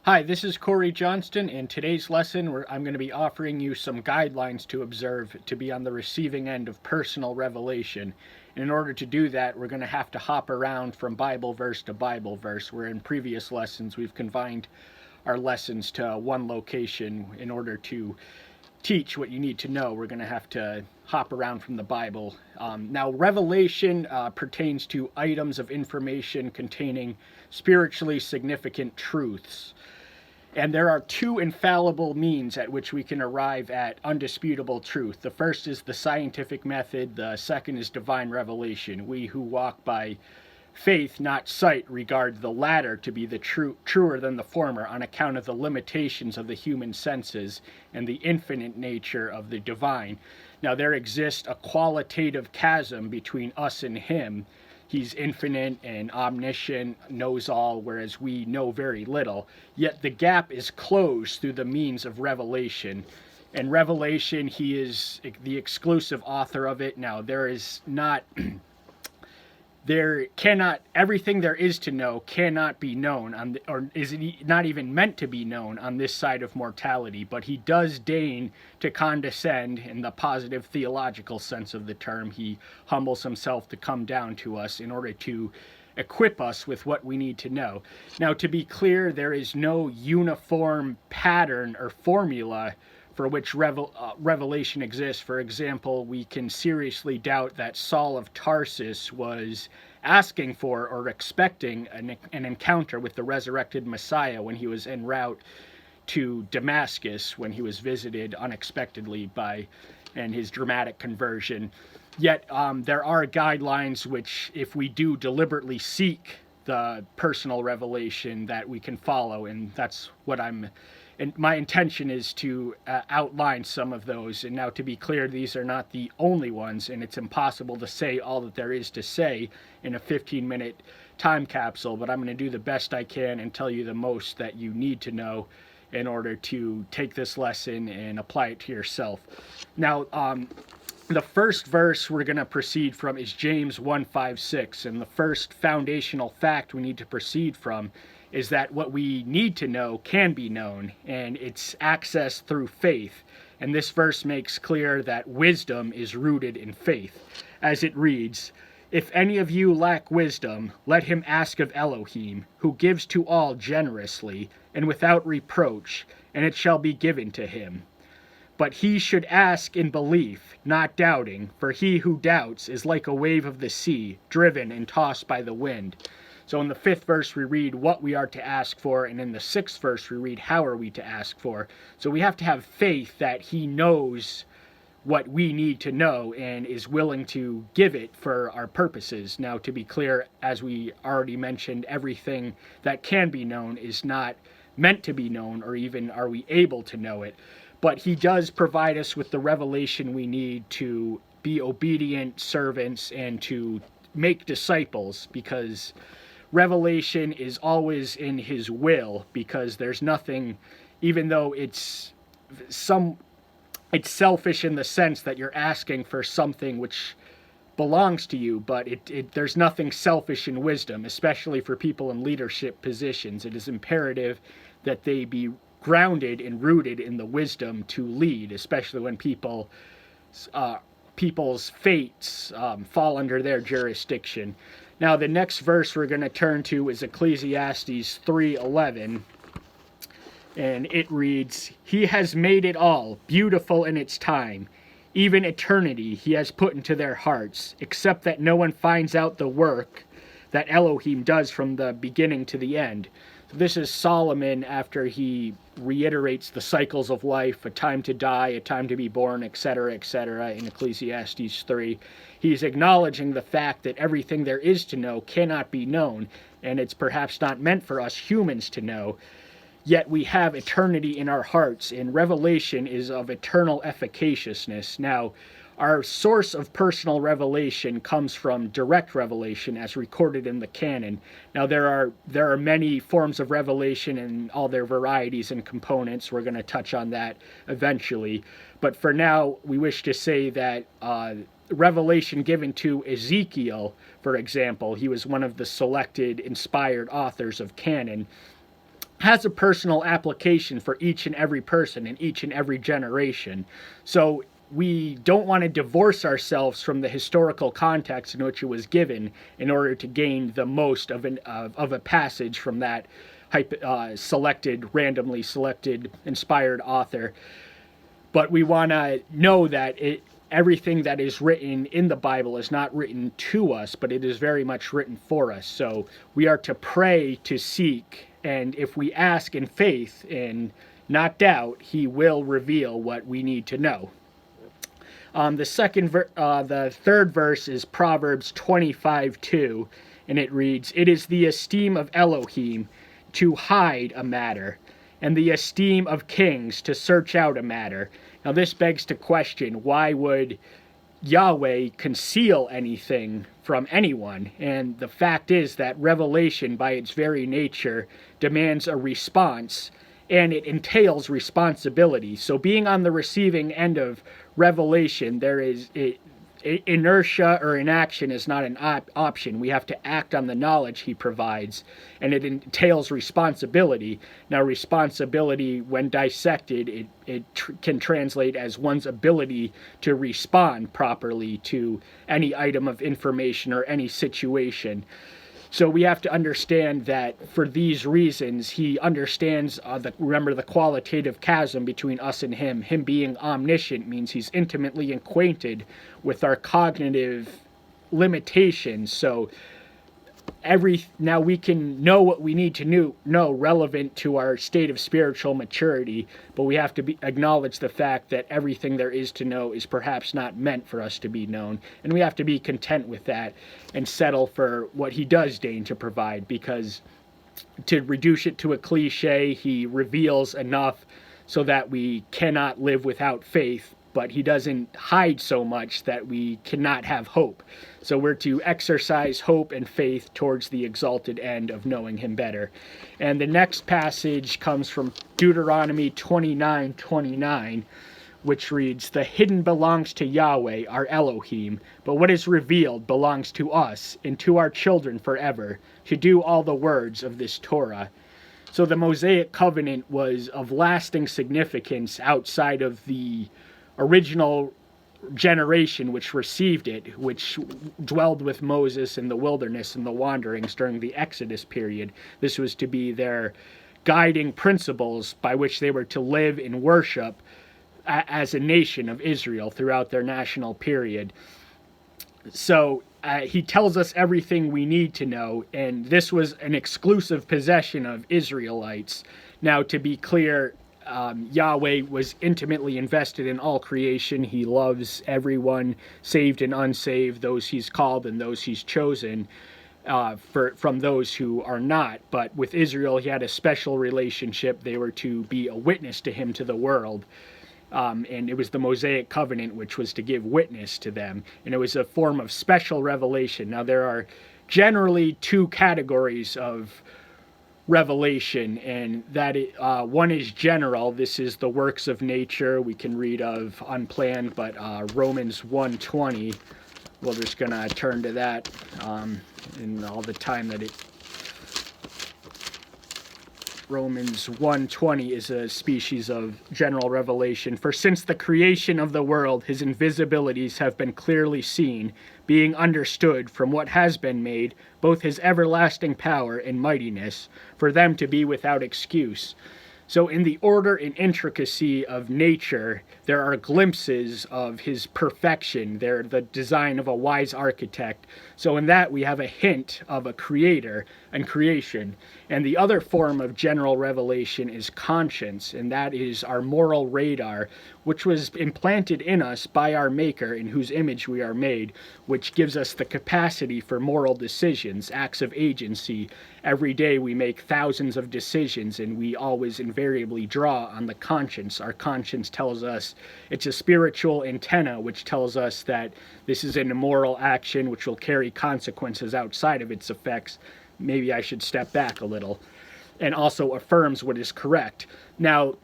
Hi, this is Corey Johnston. In today's lesson, I'm going to be offering you some guidelines to observe to be on the receiving end of personal revelation. In order to do that, we're going to have to hop around from Bible verse to Bible verse, where in previous lessons we've confined our lessons to one location. In order to teach what you need to know, we're going to have to hop around from the Bible. Now, revelation pertains to items of information containing spiritually significant truths. And there are two infallible means at which we can arrive at undisputable truth. The first is the scientific method, the second is divine revelation. We who walk by faith, not sight, regard the latter to be the truer than the former on account of the limitations of the human senses and the infinite nature of the divine. Now, there exists a qualitative chasm between us and him. He's infinite and omniscient, knows all, whereas we know very little. Yet the gap is closed through the means of revelation. And revelation, he is the exclusive author of it. Now, there is not... everything there is to know cannot be known or is not even meant to be known on this side of mortality, but he does deign to condescend in the positive theological sense of the term. He humbles himself to come down to us in order to equip us with what we need to know. Now, to be clear, there is no uniform pattern or formula for which revelation exists. For example, we can seriously doubt that Saul of Tarsus was asking for or expecting an encounter with the resurrected Messiah when he was en route to Damascus, when he was visited unexpectedly and his dramatic conversion. Yet there are guidelines which, if we do deliberately seek the personal revelation, that we can follow, and that's what and my intention is to outline some of those. And now, to be clear, these are not the only ones, and it's impossible to say all that there is to say in a 15-minute time capsule, but I'm going to do the best I can and tell you the most that you need to know in order to take this lesson and apply it to yourself. Now, the first verse we're going to proceed from is James 1:5-6, and the first foundational fact we need to proceed from is that what we need to know can be known, and it's accessed through faith. And this verse makes clear that wisdom is rooted in faith. As it reads, "If any of you lack wisdom, let him ask of Elohim, who gives to all generously and without reproach, and it shall be given to him. But he should ask in belief, not doubting, for he who doubts is like a wave of the sea, driven and tossed by the wind." So in the 5th verse, we read what we are to ask for, and in the 6th verse, we read how are we to ask for. So we have to have faith that he knows what we need to know and is willing to give it for our purposes. Now, to be clear, as we already mentioned, everything that can be known is not meant to be known, or even are we able to know it. But he does provide us with the revelation we need to be obedient servants and to make disciples, because revelation is always in his will, because there's nothing, even though it's selfish in the sense that you're asking for something which belongs to you, but there's nothing selfish in wisdom, especially for people in leadership positions. It is imperative that they be grounded and rooted in the wisdom to lead, especially when people's fates fall under their jurisdiction. Now, the next verse we're going to turn to is Ecclesiastes 3:11, and it reads, "He has made it all beautiful in its time. Even eternity he has put into their hearts, except that no one finds out the work that Elohim does from the beginning to the end." So this is Solomon after he reiterates the cycles of life, a time to die, a time to be born, etc., etc., in Ecclesiastes 3. He's acknowledging the fact that everything there is to know cannot be known, and it's perhaps not meant for us humans to know. Yet we have eternity in our hearts, and revelation is of eternal efficaciousness. Now, our source of personal revelation comes from direct revelation as recorded in the canon. Now, there are many forms of revelation and all their varieties and components. We're going to touch on that eventually. But for now, we wish to say that revelation given to Ezekiel, for example, he was one of the selected inspired authors of canon, has a personal application for each and every person in each and every generation. So we don't want to divorce ourselves from the historical context in which it was given in order to gain the most of a passage from that randomly selected, inspired author. But we want to know that everything that is written in the Bible is not written to us, but it is very much written for us. So we are to pray, to seek, and if we ask in faith and not doubt, he will reveal what we need to know. The third verse is Proverbs 25:2, and it reads, "It is the esteem of Elohim to hide a matter, and the esteem of kings to search out a matter." Now this begs to question, why would Yahweh conceal anything from anyone? And the fact is that revelation, by its very nature, demands a response, and it entails responsibility. So being on the receiving end of revelation, there is inertia or inaction is not an option. We have to act on the knowledge he provides, and it entails responsibility. Now, responsibility, when dissected, it can translate as one's ability to respond properly to any item of information or any situation. So we have to understand that for these reasons, he understands, remember the qualitative chasm between us and him. Him being omniscient means he's intimately acquainted with our cognitive limitations. So now we can know what we need to know relevant to our state of spiritual maturity, but we have to acknowledge the fact that everything there is to know is perhaps not meant for us to be known, and we have to be content with that and settle for what he does deign to provide, because to reduce it to a cliche, he reveals enough so that we cannot live without faith, but he doesn't hide so much that we cannot have hope. So we're to exercise hope and faith towards the exalted end of knowing him better. And the next passage comes from Deuteronomy 29:29, which reads, "The hidden belongs to Yahweh, our Elohim, but what is revealed belongs to us and to our children forever, to do all the words of this Torah." So the Mosaic covenant was of lasting significance outside of the original generation which received it, which dwelled with Moses in the wilderness and the wanderings during the Exodus period. This was to be their guiding principles by which they were to live and worship as a nation of Israel throughout their national period. So he tells us everything we need to know, and this was an exclusive possession of Israelites. Now, to be clear, Yahweh was intimately invested in all creation. He loves everyone, saved and unsaved, those he's called and those he's chosen, from those who are not. But with Israel, he had a special relationship. They were to be a witness to him to the world. And it was the Mosaic covenant which was to give witness to them. And it was a form of special revelation. Now, there are generally two categories of revelation, and that one is general. This is the works of nature we can read of unplanned, but Romans 1:20, we're just going to turn to that in all the time that Romans 1:20 is a species of general revelation. "For since the creation of the world, his invisibilities have been clearly seen, being understood from what has been made, both his everlasting power and mightiness, for them to be without excuse." So in the order and intricacy of nature, there are glimpses of his perfection. They're the design of a wise architect. So in that, we have a hint of a creator and creation. And the other form of general revelation is conscience, and that is our moral radar, which was implanted in us by our Maker, in whose image we are made, which gives us the capacity for moral decisions, acts of agency. Every day we make thousands of decisions, and we always invariably draw on the conscience. Our conscience tells us it's a spiritual antenna which tells us that this is an immoral action which will carry consequences outside of its effects. Maybe I should step back a little. And also affirms what is correct. Now,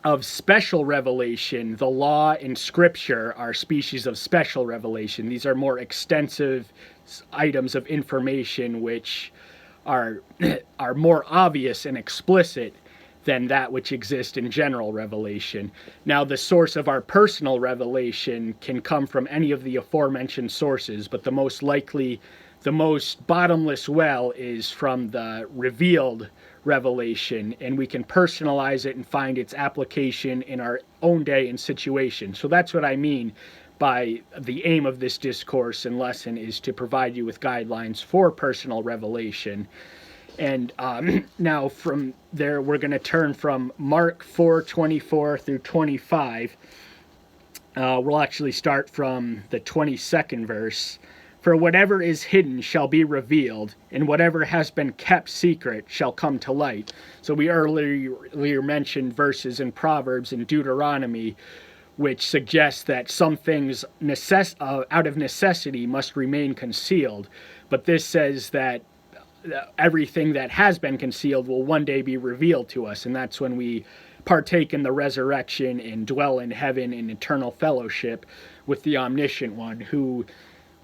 of special revelation, the law and scripture are species of special revelation. These are more extensive items of information which are are more obvious and explicit than that which exists in general revelation. Now, the source of our personal revelation can come from any of the aforementioned sources, but the most likely, the most bottomless well is from the revealed revelation, and we can personalize it and find its application in our own day and situation. So that's what I mean by the aim of this discourse and lesson, is to provide you with guidelines for personal revelation. And now from there, we're going to turn from Mark 4:24 through 25. We'll actually start from the 22nd verse. For whatever is hidden shall be revealed, and whatever has been kept secret shall come to light. So we earlier mentioned verses in Proverbs and Deuteronomy, which suggests that some things out of necessity must remain concealed. But this says that everything that has been concealed will one day be revealed to us, and that's when we partake in the resurrection and dwell in heaven in eternal fellowship with the omniscient one, who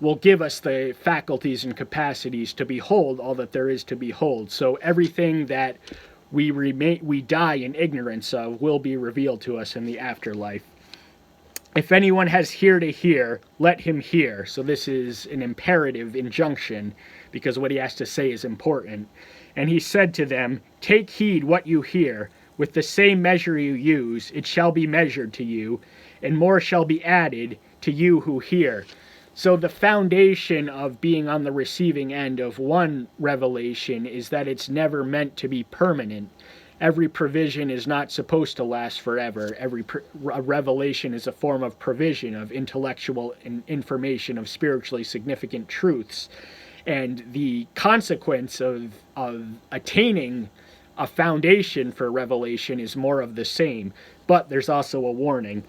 will give us the faculties and capacities to behold all that there is to behold. So everything that we die in ignorance of will be revealed to us in the afterlife. If anyone has ear to hear, let him hear. So this is an imperative injunction, because what he has to say is important. And he said to them, take heed what you hear. With the same measure you use, it shall be measured to you, and more shall be added to you who hear. So the foundation of being on the receiving end of one revelation is that it's never meant to be permanent. Every provision is not supposed to last forever. Every revelation is a form of provision of intellectual information, of spiritually significant truths. And the consequence of attaining a foundation for revelation is more of the same. But there's also a warning.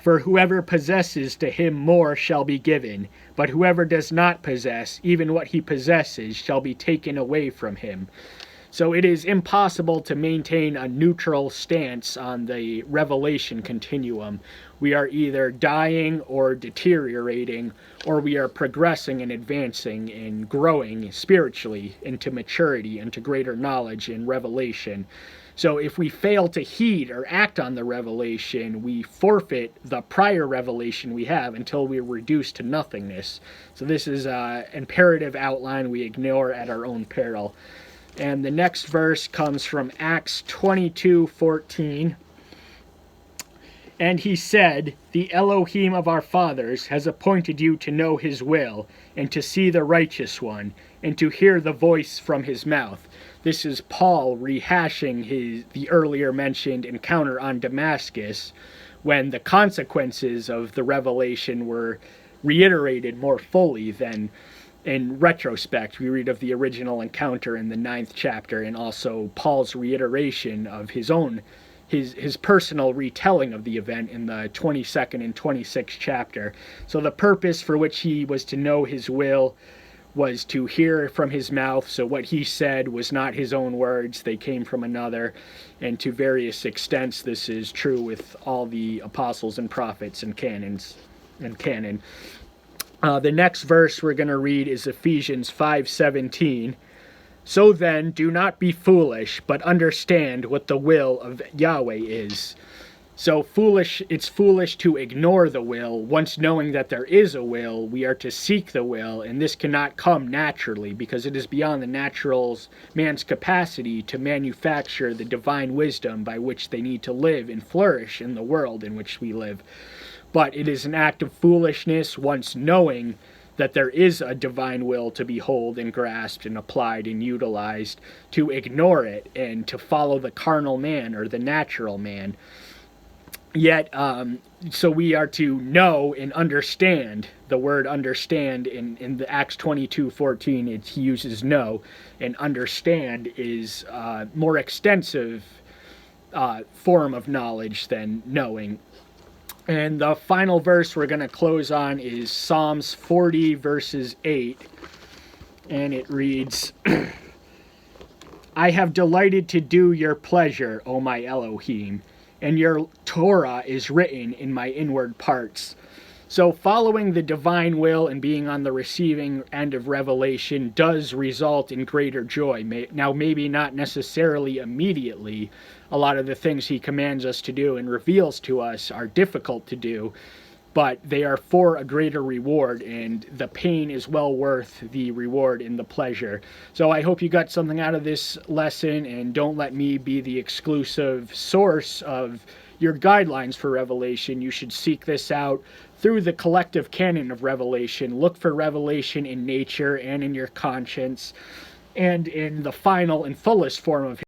For whoever possesses, to him more shall be given. But whoever does not possess, even what he possesses, shall be taken away from him. So it is impossible to maintain a neutral stance on the revelation continuum. We are either dying or deteriorating, or we are progressing and advancing and growing spiritually into maturity, into greater knowledge and revelation. So if we fail to heed or act on the revelation, we forfeit the prior revelation we have until we are reduced to nothingness. So this is an imperative outline we ignore at our own peril. And the next verse comes from Acts 22:14. And he said, the Elohim of our fathers has appointed you to know his will, and to see the righteous one, and to hear the voice from his mouth. This is Paul rehashing the earlier mentioned encounter on Damascus, when the consequences of the revelation were reiterated more fully than in retrospect. We read of the original encounter in the 9th chapter, and also Paul's reiteration of his personal retelling of the event in the 22nd and 26th chapter. So the purpose for which he was to know his will was to hear from his mouth. So what he said was not his own words, they came from another. And to various extents, this is true with all the apostles and prophets and canon. The next verse we're going to read is Ephesians 5:17. So then, do not be foolish, but understand what the will of Yahweh is. So it's foolish to ignore the will. Once knowing that there is a will, we are to seek the will, and this cannot come naturally, because it is beyond the natural man's capacity to manufacture the divine wisdom by which they need to live and flourish in the world in which we live. But it is an act of foolishness, once knowing that there is a divine will to behold and grasped and applied and utilized, to ignore it and to follow the carnal man or the natural man. Yet, so we are to know and understand. The word understand in the Acts 22:14, it uses know, and understand is a more extensive form of knowledge than knowing. And the final verse we're going to close on is Psalms 40 verses 8. And it reads, I have delighted to do your pleasure, O my Elohim, and your Torah is written in my inward parts. So following the divine will and being on the receiving end of revelation does result in greater joy. Now, maybe not necessarily immediately. A lot of the things he commands us to do and reveals to us are difficult to do, but they are for a greater reward, and the pain is well worth the reward and the pleasure. So I hope you got something out of this lesson, and don't let me be the exclusive source of your guidelines for revelation. You should seek this out through the collective canon of revelation. Look for revelation in nature and in your conscience and in the final and fullest form of